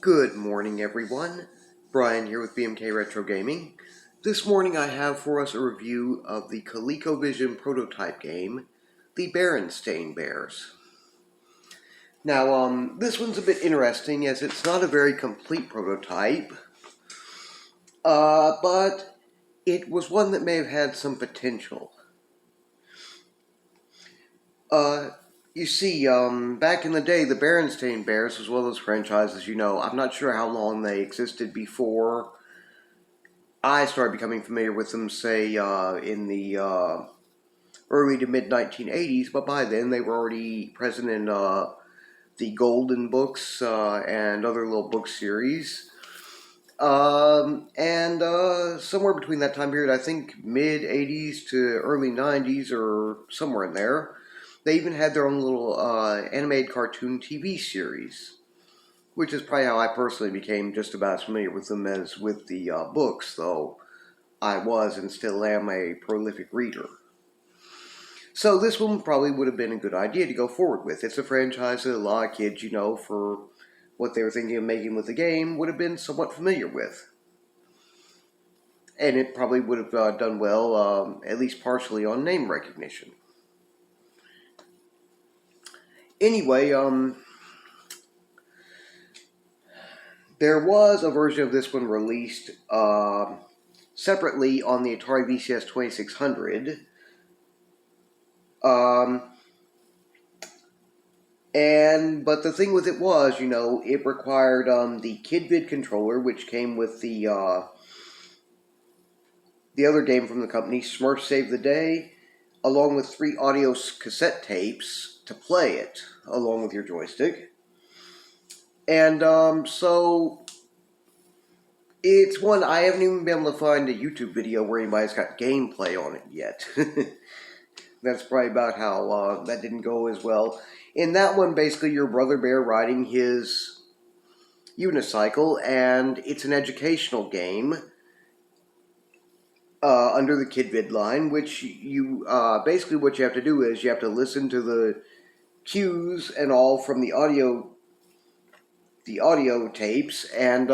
Good morning, everyone. Brian here with BMK Retro Gaming. This morning I have for us a review of the ColecoVision prototype game, the Berenstain Bears. Now, this one's a bit interesting as it's not a very complete prototype, but it was one that may have had some potential. You see, back in the day, the Berenstain Bears was one of those franchises, I'm not sure how long they existed before I started becoming familiar with them, say, in the early to mid-1980s, but by then they were already present in the Golden books and other little book series. Somewhere between that time period, I think mid-80s to early 90s or somewhere in there, they even had their own little animated cartoon TV series, which is probably how I personally became just about as familiar with them as with the books, though I was and still am a prolific reader. So this one probably would have been a good idea to go forward with. It's a franchise that a lot of kids, for what they were thinking of making with the game, would have been somewhat familiar with. And it probably would have done well, at least partially on name recognition. Anyway, there was a version of this one released separately on the Atari VCS 2600. But the thing with it was, it required the KidVid controller, which came with the other game from the company, Smurf Save the Day, along with 3 audio cassette tapes to play it, along with your joystick. And so it's one I haven't even been able to find a YouTube video where anybody's got gameplay on it yet. That's probably about how that didn't go as well. In that one, basically, you're Brother Bear riding his unicycle, and it's an educational game under the KidVid line, which you basically what you have to do is you have to listen to the cues and all from the audio tapes, and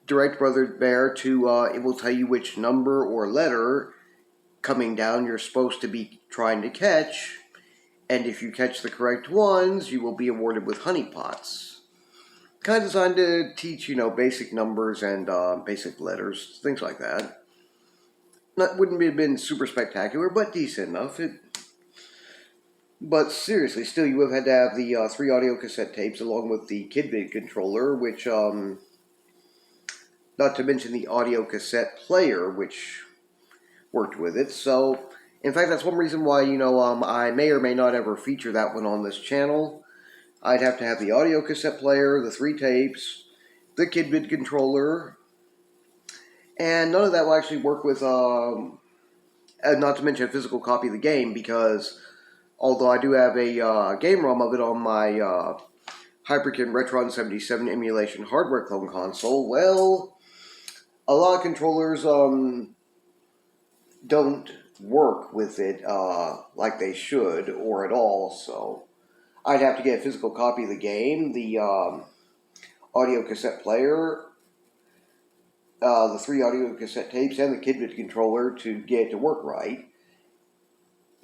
direct Brother Bear to it will tell you which number or letter coming down you're supposed to be trying to catch, and if you catch the correct ones, you will be awarded with honey pots. Kind of designed to teach, basic numbers and basic letters, things like that. Wouldn't have been super spectacular, but decent enough. But seriously, still, you would have had to have the 3 audio cassette tapes along with the KidVid controller, which, not to mention the audio cassette player, which worked with it. So, in fact, that's one reason why, I may or may not ever feature that one on this channel. I'd have to have the audio cassette player, the 3 tapes, the KidVid controller, and none of that will actually work with, not to mention a physical copy of the game, because although I do have a game ROM of it on my Hyperkin Retron 77 emulation hardware clone console, well, a lot of controllers don't work with it like they should, or at all, so I'd have to get a physical copy of the game, the audio cassette player, the 3 audio cassette tapes, and the KidVid controller to get it to work right.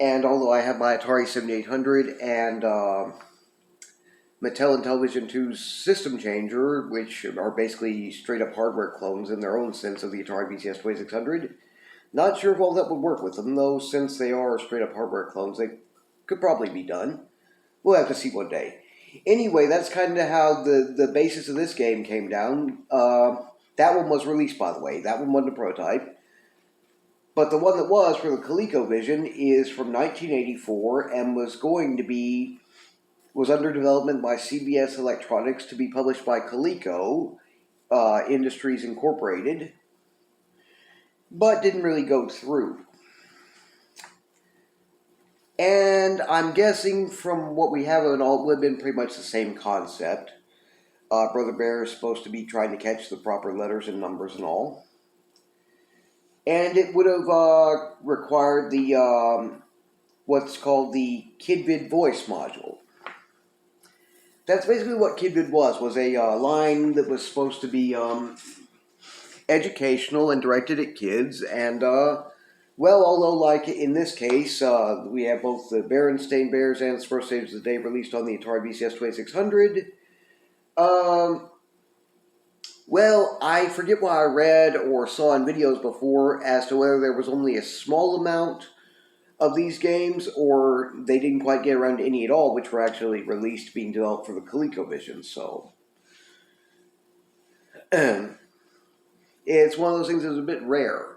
And although I have my Atari 7800 and Mattel Intellivision 2's System Changer, which are basically straight-up hardware clones in their own sense of the Atari VCS 2600, not sure if all that would work with them, though since they are straight-up hardware clones, they could probably be done. We'll have to see one day. Anyway, that's kind of how the basis of this game came down. That one was released, by the way. That one wasn't a prototype. But the one that was for the ColecoVision is from 1984 and was under development by CBS Electronics to be published by Coleco Industries Incorporated, but didn't really go through. And I'm guessing from what we have it all, it would have been pretty much the same concept. Brother Bear is supposed to be trying to catch the proper letters and numbers and all. And it would have required the what's called the KidVid voice module. that's basically what KidVid was a line that was supposed to be educational and directed at kids, and well, although like in this case, we have both the Berenstain Bears and First Stages of the Day released on the Atari VCS 2600. Well, I forget what I read or saw in videos before as to whether there was only a small amount of these games or they didn't quite get around to any at all, which were actually released being developed for the ColecoVision, so it's one of those things that's a bit rare.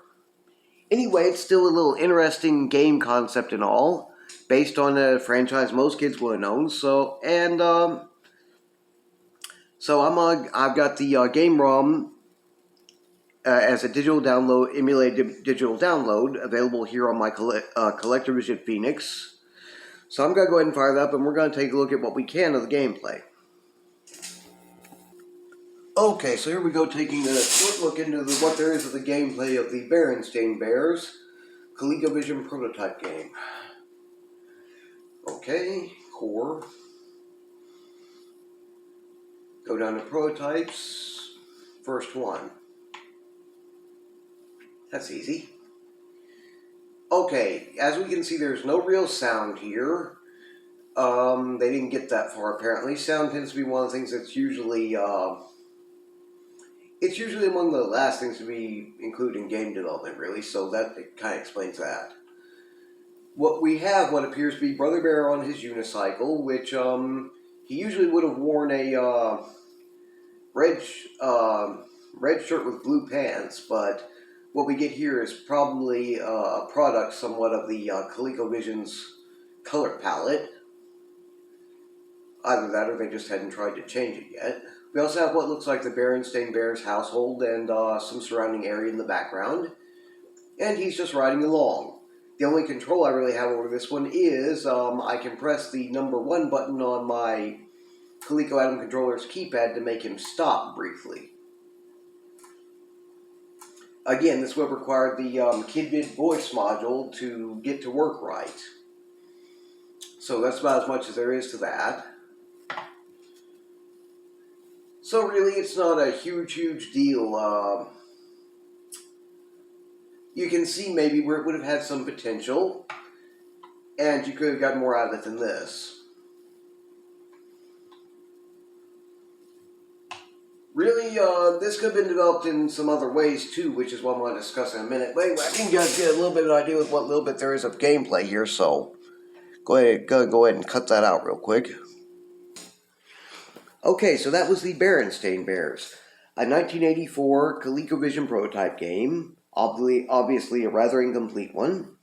Anyway, it's still a little interesting game concept and all, based on a franchise most kids would have known. So I've got the game ROM as a digital download, emulated digital download, available here on my ColecoVision Phoenix. So I'm gonna go ahead and fire that up, and we're gonna take a look at what we can of the gameplay. Okay, so here we go, taking a short look into what there is of the gameplay of the Berenstain Bears ColecoVision prototype game. Okay, core. Go down to prototypes. First one. That's easy. Okay, as we can see, there's no real sound here. They didn't get that far apparently. Sound tends to be one of the things that's usually it's usually among the last things to be included in game development, really, so that kind of explains that. What we have, what appears to be Brother Bear on his unicycle, which he usually would have worn a red shirt with blue pants, but what we get here is probably a product somewhat of the ColecoVision's color palette. Either that or they just hadn't tried to change it yet. We also have what looks like the Berenstain Bears household and some surrounding area in the background. And he's just riding along. The only control I really have over this one is I can press the number 1 button on my Coleco Atom controller's keypad to make him stop briefly. Again, this would have required the KidVid voice module to get to work right. So that's about as much as there is to that. So really, it's not a huge deal. You can see maybe where it would have had some potential, and you could have gotten more out of it than this. Really, this could have been developed in some other ways too, which is what I'm going to discuss in a minute. But anyway, I think you guys get a little bit of an idea with what little bit there is of gameplay here, so go ahead and cut that out real quick. Okay, so that was the Berenstain Bears, a 1984 ColecoVision prototype game, obviously a rather incomplete one,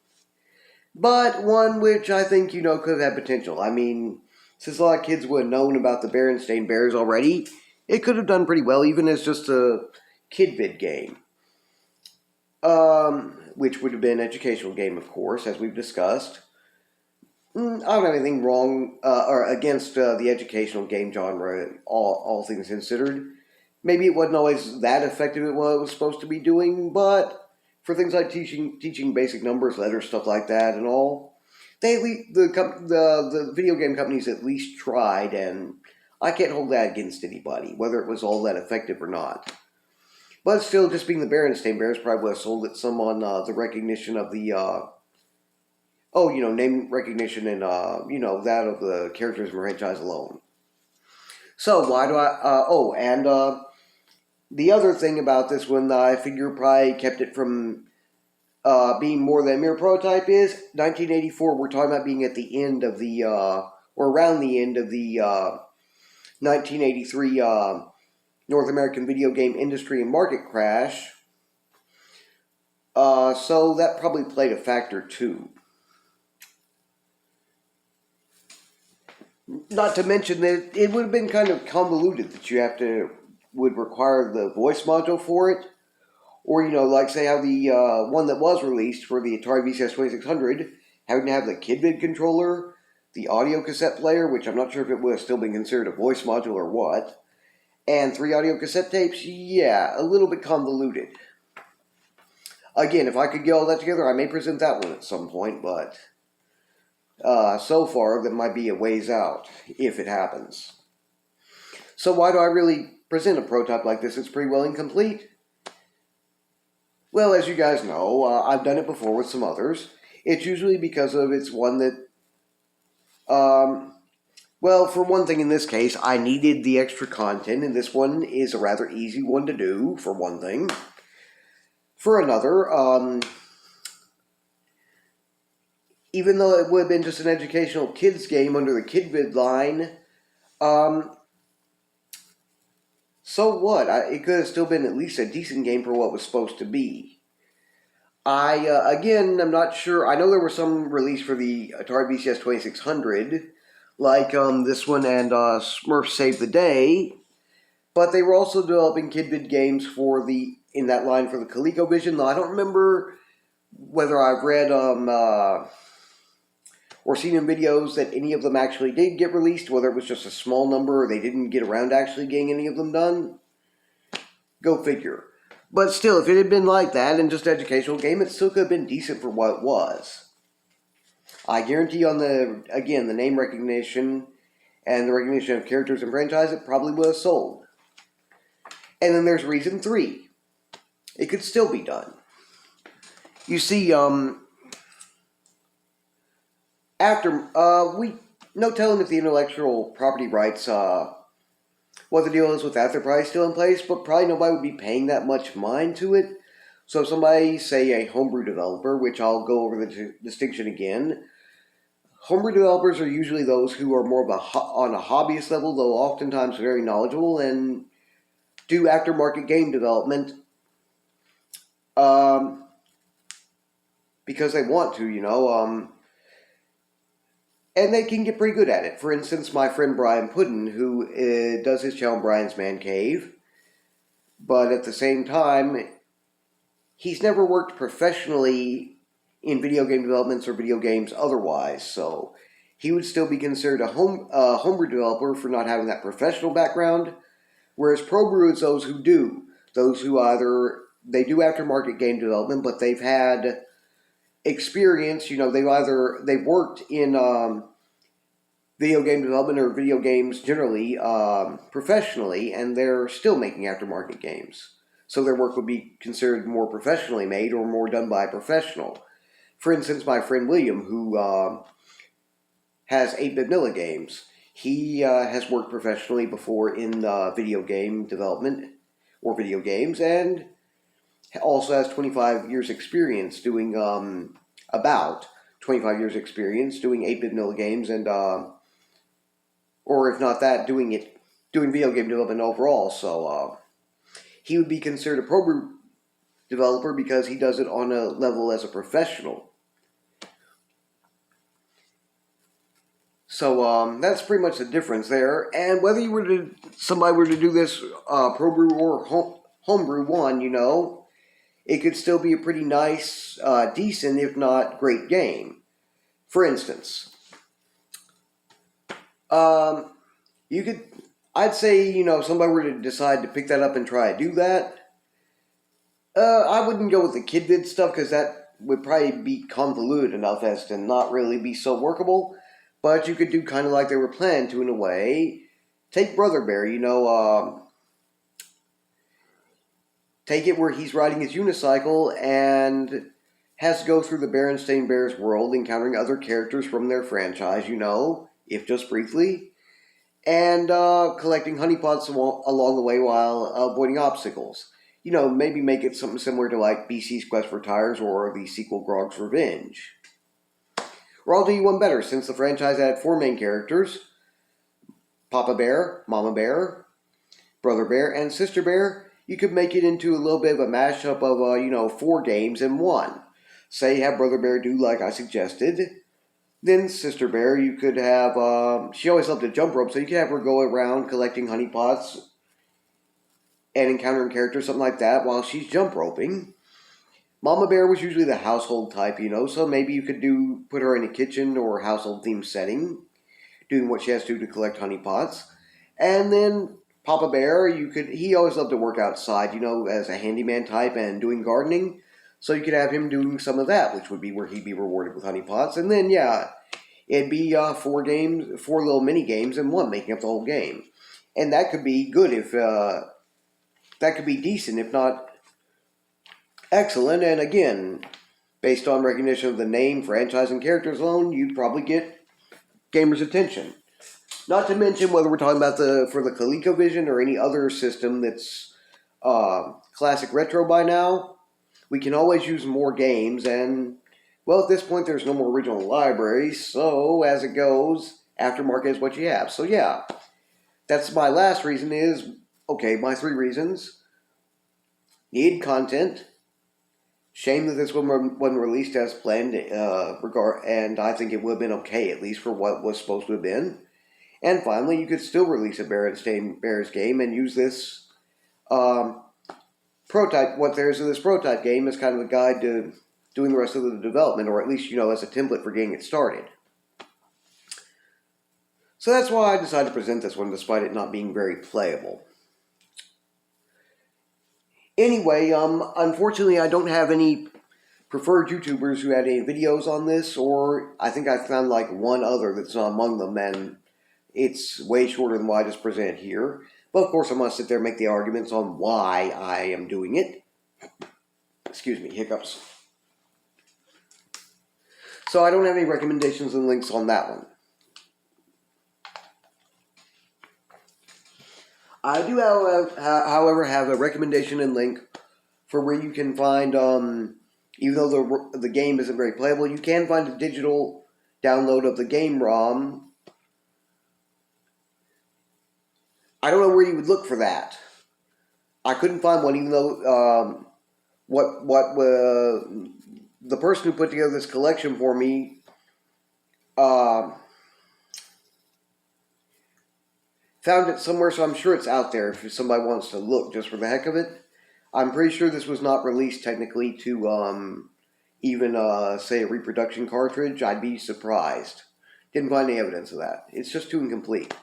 but one which I think, could have had potential. I mean, since a lot of kids would have known about the Berenstain Bears already, it could have done pretty well, even as just a KidVid game. Which would have been an educational game, of course, as we've discussed. I don't have anything wrong or against the educational game genre, all things considered. Maybe it wasn't always that effective at what it was supposed to be doing, but for things like teaching basic numbers, letters, stuff like that, and all, the video game companies at least tried, and I can't hold that against anybody, whether it was all that effective or not. But still, just being the Berenstain Bears probably would have sold it some on the recognition of the name recognition and, that of the characters in the franchise alone. So, why do I, the other thing about this one that I figure probably kept it from being more than a mere prototype is, 1984, we're talking about being at the end of the, or around the end of the 1983 North American video game industry and market crash. So that probably played a factor too. Not to mention that it would have been kind of convoluted that would require the voice module for it. Or, like say how the one that was released for the Atari VCS 2600, having to have the KidVid controller, the audio cassette player, which I'm not sure if it would have still been considered a voice module or what, and 3 audio cassette tapes, yeah, a little bit convoluted. Again, if I could get all that together, I may present that one at some point, but so far, that might be a ways out, if it happens. So why do I really present a prototype like this? It's pretty well incomplete. Well, as you guys know, I've done it before with some others. It's usually because of it's one that, well, for one thing in this case, I needed the extra content, and this one is a rather easy one to do, for one thing. For another, even though it would have been just an educational kids game under the KidVid line, so what? It could have still been at least a decent game for what it was supposed to be. Again, I'm not sure. I know there were some released for the Atari VCS 2600, like this one and Smurf Save the Day, but they were also developing KidVid games for in that line for the ColecoVision, though I don't remember whether I've read or seen in videos that any of them actually did get released, whether it was just a small number or they didn't get around to actually getting any of them done. Go figure. But still, if it had been like that and just an educational game, it still could have been decent for what it was. I guarantee on the name recognition and the recognition of characters and franchise, it probably would have sold. And then there's reason 3. It could still be done. You see, after, no telling if the intellectual property rights, what the deal is with that, they're probably still in place, but probably nobody would be paying that much mind to it. So if somebody, say a homebrew developer, which I'll go over the distinction again, homebrew developers are usually those who are more of on a hobbyist level, though oftentimes very knowledgeable, and do aftermarket game development because they want to, and they can get pretty good at it. For instance, my friend Brian Puddin, who does his channel Brian's Man Cave, but at the same time, he's never worked professionally in video game developments or video games otherwise, so he would still be considered a homebrew developer for not having that professional background, whereas ProBrew is those who do. Those who they do aftermarket game development, but they've had experience, they've worked in video game development or video games generally professionally, and they're still making aftermarket games. So their work would be considered more professionally made or more done by a professional. For instance, my friend William, who has 8-Bit Vanilla Games, he has worked professionally before in video game development or video games, and also has 25 years experience doing, about 25 years experience doing 8-Bit Vanilla Games, and, or if not that, doing video game development overall. So he would be considered a ProBrew developer because he does it on a level as a professional. So that's pretty much the difference there. And whether somebody were to do this ProBrew or Homebrew one, it could still be a pretty nice, decent, if not great game. For instance, I'd say, if somebody were to decide to pick that up and try to do that, I wouldn't go with the KidVid stuff because that would probably be convoluted enough as to not really be so workable. But you could do kind of like they were planned to in a way. Take Brother Bear, take it where he's riding his unicycle and has to go through the Berenstain Bears world, encountering other characters from their franchise, if just briefly, and collecting honeypots along the way while avoiding obstacles. Maybe make it something similar to like BC's Quest for Tires or the sequel Grog's Revenge. Or I'll do you one better, since the franchise had 4 main characters, Papa Bear, Mama Bear, Brother Bear, and Sister Bear, you could make it into a little bit of a mashup of, 4 games in one. Say, have Brother Bear do like I suggested. Then Sister Bear, you could have, she always loved to jump rope, so you could have her go around collecting honeypots and encountering characters, something like that, while she's jump roping. Mama Bear was usually the household type, so maybe you could put her in a kitchen or household themed setting, doing what she has to do to collect honeypots. And then Papa Bear, he always loved to work outside, as a handyman type and doing gardening. So you could have him doing some of that, which would be where he'd be rewarded with honeypots. And then, it'd be 4 little mini games in one, making up the whole game. And that could be good if, that could be decent, if not excellent. And again, based on recognition of the name, franchise, and characters alone, you'd probably get gamers' attention. Not to mention whether we're talking about for the ColecoVision or any other system that's classic retro by now, we can always use more games. And well, at this point, there's no more original libraries, so as it goes, aftermarket is what you have. So yeah, that's my last reason is, okay, my 3 reasons. Need content. Shame that this one wasn't released as planned, and I think it would have been okay, at least for what was supposed to have been. And finally, you could still release a Berenstain Bears game and use this prototype, what there's in this prototype game, as kind of a guide to doing the rest of the development, or at least, as a template for getting it started. So that's why I decided to present this one, despite it not being very playable. Anyway, unfortunately, I don't have any preferred YouTubers who had any videos on this, or I think I found like one other that's not among them, and it's way shorter than what I just present here. But of course, I'm going to sit there and make the arguments on why I am doing it. Excuse me, hiccups. So I don't have any recommendations and links on that one. I do, however, have a recommendation and link for where you can find, even though the game isn't very playable, you can find a digital download of the game ROM. I don't know where you would look for that. I couldn't find one, even though the person who put together this collection for me found it somewhere, so I'm sure it's out there if somebody wants to look just for the heck of it. I'm pretty sure this was not released technically to even say a reproduction cartridge. I'd be surprised. Didn't find any evidence of that. It's just too incomplete.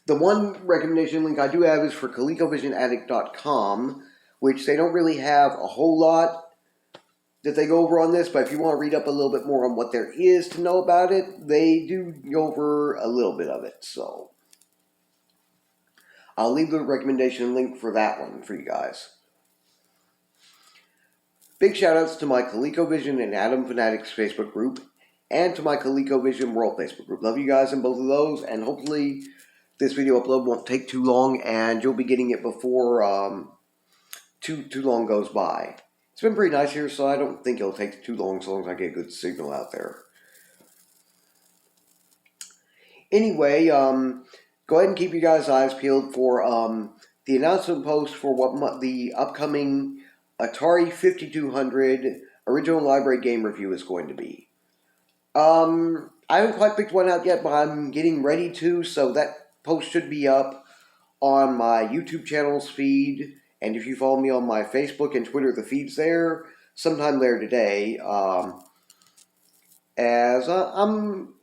The one recommendation link I do have is for ColecoVisionAddict.com, which they don't really have a whole lot that they go over on this, but if you want to read up a little bit more on what there is to know about it, they do go over a little bit of it. So I'll leave the recommendation link for that one for you guys. Big shoutouts to my ColecoVision and Atom Fanatics Facebook group, and to my ColecoVision World Facebook group. Love you guys in both of those, and hopefully this video upload won't take too long, and you'll be getting it before too long goes by. It's been pretty nice here, so I don't think it'll take too long, so long as I get a good signal out there. Anyway, go ahead and keep you guys' eyes peeled for the announcement post for what the upcoming Atari 5200 original library game review is going to be. I haven't quite picked one out yet, but I'm getting ready to, so that post should be up on my YouTube channel's feed, and if you follow me on my Facebook and Twitter, the feed's there sometime later today. As I'm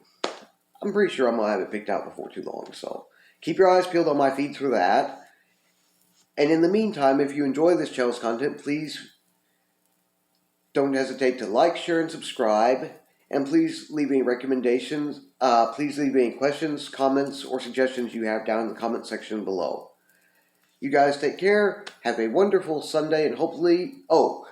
pretty sure I'm gonna have it picked out before too long, so keep your eyes peeled on my feeds for that. And in the meantime, if you enjoy this channel's content, please don't hesitate to like, share, and subscribe. And please leave any recommendations. Please leave any questions, comments, or suggestions you have down in the comment section below. You guys take care. Have a wonderful Sunday, and hopefully... Oh,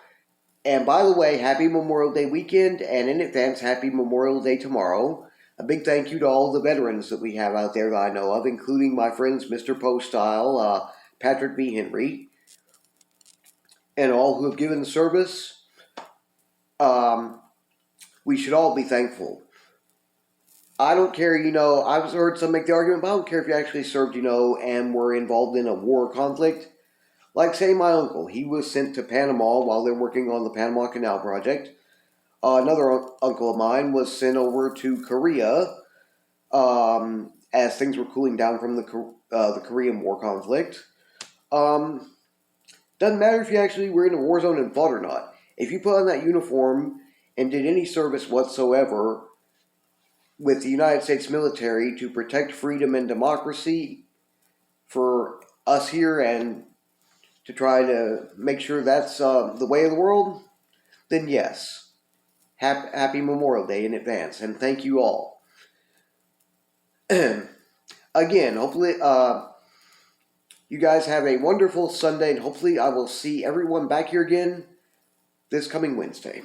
and by the way, happy Memorial Day weekend, and in advance, happy Memorial Day tomorrow. A big thank you to all the veterans that we have out there that I know of, including my friends Mr. Postile, Patrick B. Henry, and all who have given service. We should all be thankful. I don't care, I've heard some make the argument, but I don't care if you actually served, and were involved in a war or conflict. Like, say, my uncle. He was sent to Panama while they were working on the Panama Canal project. Another uncle of mine was sent over to Korea as things were cooling down from the Korean War conflict. Doesn't matter if you actually were in a war zone and fought or not. If you put on that uniform and did any service whatsoever with the United States military to protect freedom and democracy for us here and to try to make sure that's the way of the world, then yes. Happy Memorial Day in advance, and thank you all. Again, hopefully, You guys have a wonderful Sunday, and hopefully I will see everyone back here again this coming Wednesday.